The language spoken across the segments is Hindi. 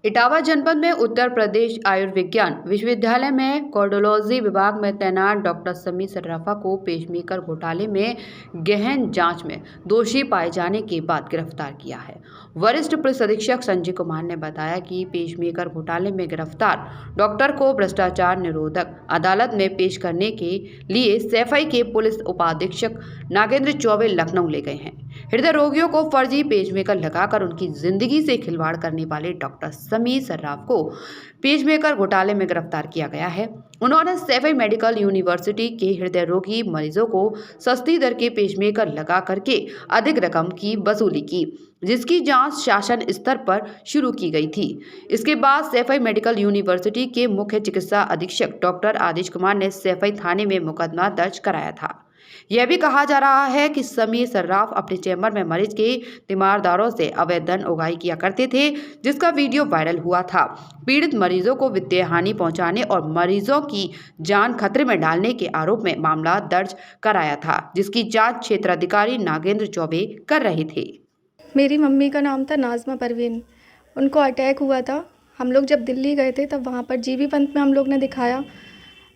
इटावा जनपद में उत्तर प्रदेश आयुर्विज्ञान विश्वविद्यालय में कार्डियोलॉजी विभाग में तैनात डॉक्टर समीर सर्राफा को पेसमेकर घोटाले में गहन जांच में दोषी पाए जाने के बाद गिरफ्तार किया है। वरिष्ठ पुलिस अधीक्षक संजय कुमार ने बताया कि पेसमेकर घोटाले में गिरफ्तार डॉक्टर को भ्रष्टाचार निरोधक अदालत में पेश करने के लिए सैफई के पुलिस उपाधीक्षक नागेंद्र चौबे लखनऊ ले गए हैं। हृदय रोगियों को फर्जी पेसमेकर लगाकर उनकी जिंदगी से खिलवाड़ करने वाले डॉक्टर समीर सर्राफ को पेसमेकर घोटाले में गिरफ्तार किया गया है। उन्होंने सैफई मेडिकल यूनिवर्सिटी के हृदय रोगी मरीजों को सस्ती दर के पेसमेकर लगा करके अधिक रकम की वसूली की, जिसकी जांच शासन स्तर पर शुरू की गई थी। इसके बाद सैफई मेडिकल यूनिवर्सिटी के मुख्य चिकित्सा अधीक्षक डॉक्टर आदिश कुमार ने सैफई थाने में मुकदमा दर्ज कराया था। यह भी कहा जा रहा है कि समीर सर्राफ अपने चैम्बर में मरीज के तीमारदारों से अवैध धन उगाही किया करते थे, जिसका वीडियो वायरल हुआ था। पीड़ित मरीजों को वित्तीय हानि पहुंचाने और मरीजों की जान खतरे में डालने के आरोप में मामला दर्ज कराया था, जिसकी जांच क्षेत्राधिकारी नागेंद्र चौबे कर रहे थे। मेरी मम्मी का नाम था नाज़मा परवीन। उनको अटैक हुआ था। हम लोग जब दिल्ली गए थे तब वहाँ पर जीबी पंत में हम लोग ने दिखाया।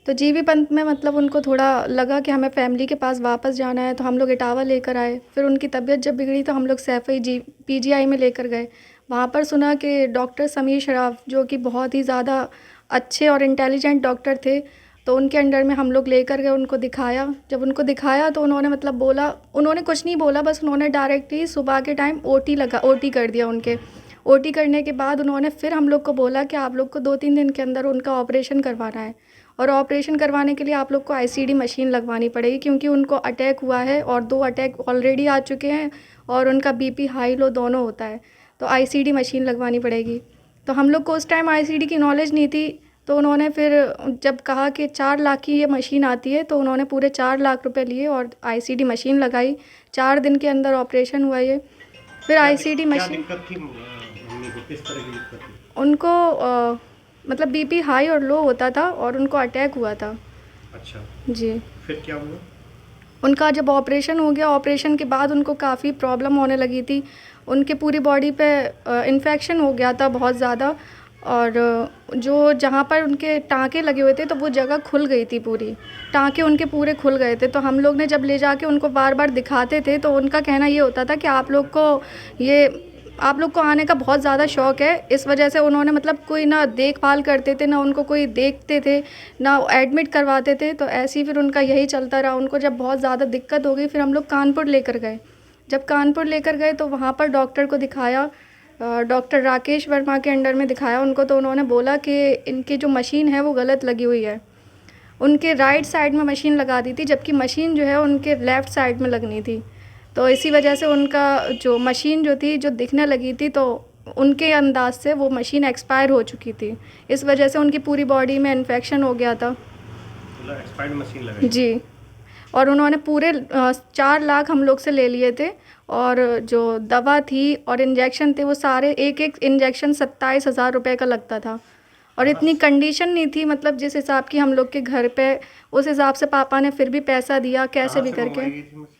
तो जीबी पंत में मतलब उनको थोड़ा लगा कि हमें फैमिली के पास वापस जाना है, तो हम लोग इटावा लेकर आए। फिर उनकी तबीयत जब बिगड़ी तो हम लोग सैफई पीजीआई में लेकर गए। वहाँ पर सुना कि डॉक्टर समीर सर्राफ, जो कि बहुत ही ज़्यादा अच्छे और इंटेलिजेंट डॉक्टर थे, तो उनके अंडर में हम लोग लेकर गए, उनको दिखाया। जब उनको दिखाया तो उन्होंने मतलब बोला, उन्होंने कुछ नहीं बोला, बस उन्होंने डायरेक्टली सुबह के टाइम ओटी कर दिया उनके। ओटी करने के बाद उन्होंने फिर हम लोग को बोला कि आप लोग को 2-3 दिन के अंदर उनका ऑपरेशन करवाना है, और ऑपरेशन करवाने के लिए आप लोग को आईसीडी मशीन लगवानी पड़ेगी, क्योंकि उनको अटैक हुआ है और 2 अटैक ऑलरेडी आ चुके हैं और उनका बीपी हाई लो दोनों होता है, तो आईसीडी मशीन लगवानी पड़ेगी। तो हम लोग को उस टाइम आईसीडी की नॉलेज नहीं थी, तो उन्होंने फिर जब कहा कि 4 लाख की ये मशीन आती है, तो उन्होंने पूरे 4 लाख रुपए लिए और आईसीडी मशीन लगाई। 4 दिन के अंदर ऑपरेशन हुआ ये। फिर आईसीडी मशीन दिक्कत थी मम्मी को, किस तरह की दिक्कत थी? उनको मतलब बीपी हाई और लो होता था और उनको अटैक हुआ था। अच्छा, जी। फिर क्या हुआ? उनका जब ऑपरेशन हो गया, ऑपरेशन के बाद उनको काफ़ी प्रॉब्लम होने लगी थी। उनके पूरी बॉडी पे इन्फेक्शन हो गया था बहुत ज़्यादा, और जो जहाँ पर उनके टाँके लगे हुए थे तो वो जगह खुल गई थी, पूरी टाँके उनके पूरे खुल गए थे। तो हम लोग ने जब ले जाके उनको बार बार दिखाते थे तो उनका कहना ये होता था कि आप लोग को आने का बहुत ज़्यादा शौक़ है। इस वजह से उन्होंने मतलब कोई ना देखभाल करते थे, ना उनको कोई देखते थे, ना एडमिट करवाते थे। तो ऐसे ही फिर उनका यही चलता रहा। उनको जब बहुत ज़्यादा दिक्कत हो गई, फिर हम लोग कानपुर लेकर गए। जब कानपुर लेकर गए तो वहाँ पर डॉक्टर को दिखाया, डॉक्टर राकेश वर्मा के अंडर में दिखाया उनको। तो उन्होंने बोला कि इनकी जो मशीन है वो गलत लगी हुई है। उनके राइट साइड में मशीन लगा दी थी, जबकि मशीन जो है उनके लेफ़्ट साइड में लगनी थी। तो इसी वजह से उनका जो मशीन जो थी, जो दिखने लगी थी, तो उनके अंदाज से वो मशीन एक्सपायर हो चुकी थी। इस वजह से उनकी पूरी बॉडी में इन्फेक्शन हो गया था। मतलब एक्सपायर्ड मशीन लगाई? जी। और उन्होंने पूरे 4 लाख हम लोग से ले लिए थे, और जो दवा थी और इंजेक्शन थे वो सारे एक इंजेक्शन 27,000 रुपये का लगता था। और इतनी कंडीशन नहीं थी, मतलब जिस हिसाब की हम लोग के घर पे, उस हिसाब से पापा ने फिर भी पैसा दिया कैसे भी करके।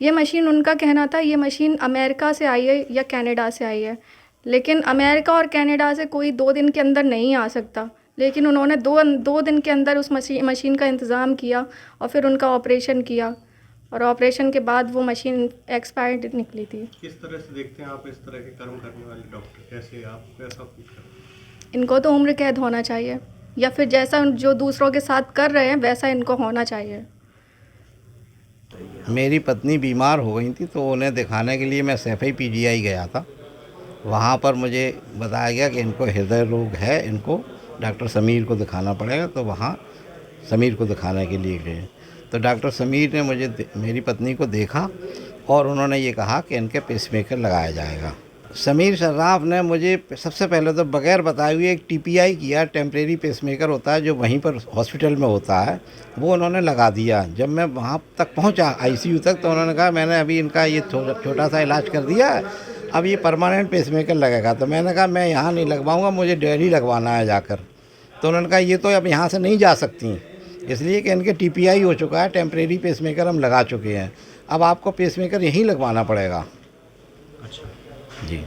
ये मशीन, उनका कहना था ये मशीन अमेरिका से आई है या कनाडा से आई है, लेकिन अमेरिका और कनाडा से कोई 2 दिन के अंदर नहीं आ सकता। लेकिन उन्होंने 2 दिन के अंदर उस मशीन का इंतज़ाम किया और फिर उनका ऑपरेशन किया, और ऑपरेशन के बाद वो मशीन एक्सपायर्ड निकली थी। किस तरह से देखते हैं आप इस तरह के कर्म करने वाले डॉक्टर? कैसे आप कैसा कुछ करते? इनको तो उम्र कैद होना चाहिए, या फिर जैसा जो दूसरों के साथ कर रहे हैं वैसा इनको होना चाहिए। मेरी पत्नी बीमार हो गई थी, तो उन्हें दिखाने के लिए मैं सैफई पीजीआई गया था। वहाँ पर मुझे बताया गया कि इनको हृदय रोग है, इनको डॉक्टर समीर को दिखाना पड़ेगा। तो वहाँ समीर को दिखाने के लिए गए, तो डॉक्टर समीर ने मेरी पत्नी को देखा और उन्होंने ये कहा कि इनके पेसमेकर लगाया जाएगा। समीर सर्राफ ने मुझे सबसे पहले तो बग़ैर बताए हुए एक टीपीआई किया, टेम्परेरी पेसमेकर होता है जो वहीं पर हॉस्पिटल में होता है, वो उन्होंने लगा दिया। जब मैं वहाँ तक पहुँचा आईसीयू तक, तो उन्होंने कहा मैंने अभी इनका ये छोटा सा इलाज कर दिया है, अब ये परमानेंट पेसमेकर लगेगा। तो मैंने कहा मैं यहाँ नहीं लगवाऊँगा, मुझे दिल्ली लगवाना है जाकर। तो उन्होंने कहा ये तो अब यहाँ से नहीं जा सकती, इसलिए कि इनके टीपीआई हो चुका है, टेम्परेरी पेसमेकर हम लगा चुके हैं, अब आपको पेसमेकर यहीं लगवाना पड़ेगा। अच्छा जी।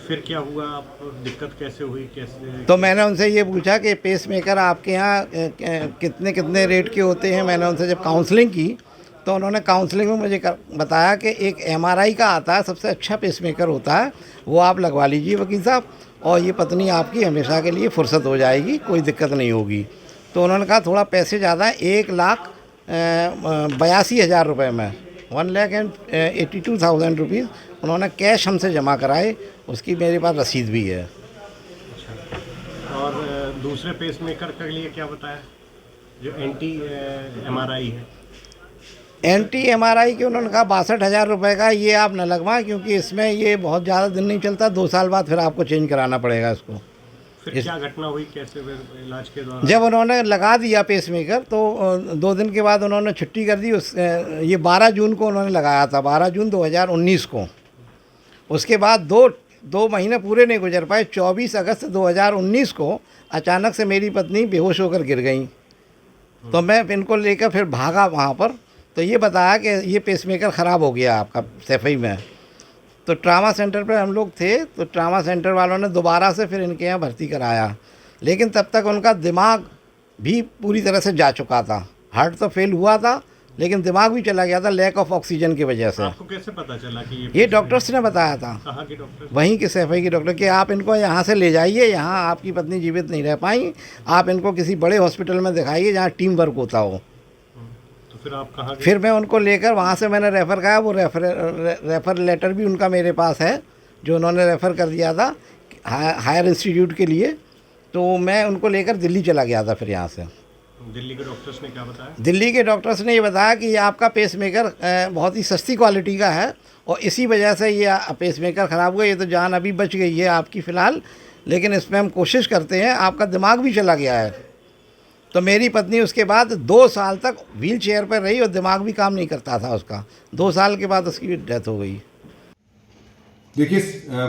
फिर क्या हुआ, आप दिक्कत कैसे हुई, कैसे? तो मैंने उनसे ये पूछा कि पेसमेकर आपके यहाँ कितने कितने रेट के होते हैं। मैंने उनसे जब काउंसलिंग की तो उन्होंने काउंसलिंग में मुझे बताया कि एक एमआरआई का आता है, सबसे अच्छा पेसमेकर होता है, वो आप लगवा लीजिए वकील साहब, और ये पत्नी आपकी हमेशा के लिए फुर्सत हो जाएगी, कोई दिक्कत नहीं होगी। तो उन्होंने कहा थोड़ा पैसे ज़्यादा है, 1,82,000 रुपये में, 1,82,000 रुपीज़ उन्होंने कैश हमसे जमा कराए, उसकी मेरे पास रसीद भी है। अच्छा, और दूसरे पेसमेकर के लिए क्या बताया, जो एंटी एमआरआई है? एंटी एमआरआई के उन्होंने कहा 62,000 रुपये का, ये आप न लगवाएं क्योंकि इसमें ये बहुत ज़्यादा दिन नहीं चलता, 2 साल बाद फिर आपको चेंज कराना पड़ेगा इसको। फिर क्या घटना हुई, कैसे इलाज के दौरान? जब उन्होंने लगा दिया पेसमेकर तो 2 दिन के बाद उन्होंने छुट्टी कर दी। ये 12 जून को उन्होंने लगाया था, 12 जून 2019 को। उसके बाद दो महीने पूरे नहीं गुजर पाए, 24 अगस्त 2019 को अचानक से मेरी पत्नी बेहोश होकर गिर गई। तो मैं इनको लेकर फिर भागा वहाँ पर, तो ये बताया कि ये पेसमेकर ख़राब हो गया आपका सैफई में। तो ट्रामा सेंटर पर हम लोग थे, तो ट्रामा सेंटर वालों ने दोबारा से फिर इनके यहाँ भर्ती कराया, लेकिन तब तक उनका दिमाग भी पूरी तरह से जा चुका था। हार्ट तो फेल हुआ था लेकिन दिमाग भी चला गया था, लैक ऑफ ऑक्सीजन की वजह से। आपको कैसे पता चला कि ये डॉक्टर्स ने बताया था। कहाँ के डॉक्टर? वहीं के सैफई के डॉक्टर, कि आप इनको यहाँ से ले जाइए, यहाँ आपकी पत्नी जीवित नहीं रह पाई, आप इनको किसी बड़े हॉस्पिटल में दिखाइए जहाँ टीम वर्क होता हो। तो फिर आप कहाँ गए? फिर मैं उनको लेकर वहाँ से मैंने रेफ़र करा, वो रेफ़र लेटर भी उनका मेरे पास है, जो उन्होंने रेफ़र कर दिया था हायर इंस्टीट्यूट के लिए। तो मैं उनको लेकर दिल्ली चला गया था। फिर यहाँ से दिल्ली के डॉक्टर्स ने क्या बताया? दिल्ली के डॉक्टर्स ने ये बताया कि ये आपका पेसमेकर बहुत ही सस्ती क्वालिटी का है और इसी वजह से ये पेसमेकर ख़राब हुआ। ये तो जान अभी बच गई है आपकी फ़िलहाल, लेकिन इसमें हम कोशिश करते हैं, आपका दिमाग भी चला गया है। तो मेरी पत्नी उसके बाद 2 साल तक व्हील चेयर पर रही और दिमाग भी काम नहीं करता था उसका। 2 साल के बाद उसकी डेथ हो गई। देखिए,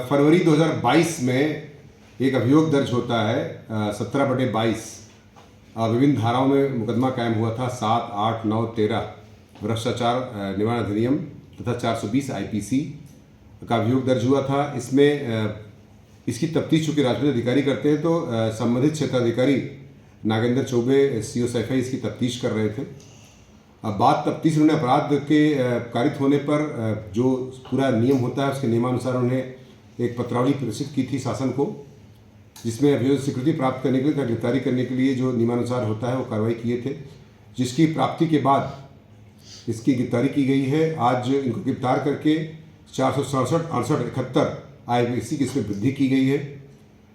फरवरी 2022 में एक अभियोग दर्ज होता है 17/22। विभिन्न धाराओं में मुकदमा कायम हुआ था, 7, 8, 9, 13 भ्रष्टाचार निवारण अधिनियम तथा 420 IPC का अभियोग दर्ज हुआ था। इसमें इसकी तफ्तीश चूँकि राजपूत अधिकारी करते हैं, तो संबंधित क्षेत्राधिकारी नागेंद्र चौबे CO सैफई इसकी तफ्तीश कर रहे थे। अब बात तफ्तीश, उन्होंने अपराध के कारित होने पर जो पूरा नियम होता है उसके नियमानुसार उन्हें एक पत्रावली प्रेषित की थी शासन को, जिसमें अभियोग स्वीकृति प्राप्त करने के लिए, गिरफ्तारी करने के लिए जो नियमानुसार होता है वो कार्रवाई किए थे, जिसकी प्राप्ति के बाद इसकी गिरफ्तारी की गई है। आज इनको गिरफ्तार करके 467, 68, 71 IPC की इसमें वृद्धि की गई है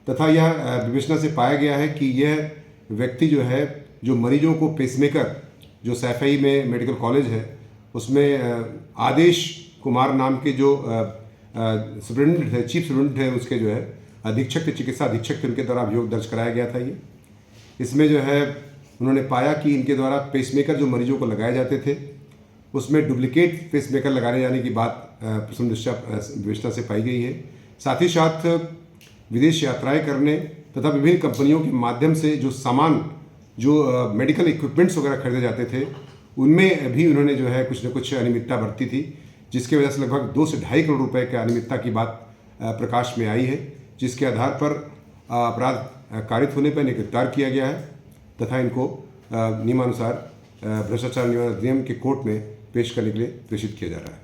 तथा यह विवेचना से पाया गया है कि यह व्यक्ति जो है, जो मरीजों को पेसमेकर, जो सैफई में मेडिकल कॉलेज है उसमें आदेश कुमार नाम के जो सुप्रिटेंडेंट है, चीफ सुप्रिटेंडेंट है, उसके जो है अधीक्षक के, चिकित्सा अधीक्षक थे, उनके द्वारा अभियोग दर्ज कराया गया था। ये इसमें जो है उन्होंने पाया कि इनके द्वारा पेसमेकर जो मरीजों को लगाए जाते थे उसमें डुप्लीकेट पेसमेकर लगाने जाने की बात प्रथम दृष्टया विवेचना से पाई गई है। साथ ही साथ विदेश यात्राएं करने तथा विभिन्न कंपनियों के माध्यम से जो सामान, जो मेडिकल इक्विपमेंट्स वगैरह खरीदे जाते थे, उनमें भी उन्होंने जो है कुछ न कुछ अनियमितता बरती थी, जिसकी वजह से लगभग 2 से 2.5 करोड़ रुपए के अनियमितता की बात प्रकाश में आई है, जिसके आधार पर अपराध कारित होने पर इन्हें गिरफ्तार किया गया है तथा इनको नियमानुसार भ्रष्टाचार निवारण अधिनियम के कोर्ट में पेश करने के लिए प्रेषित किया जा रहा है।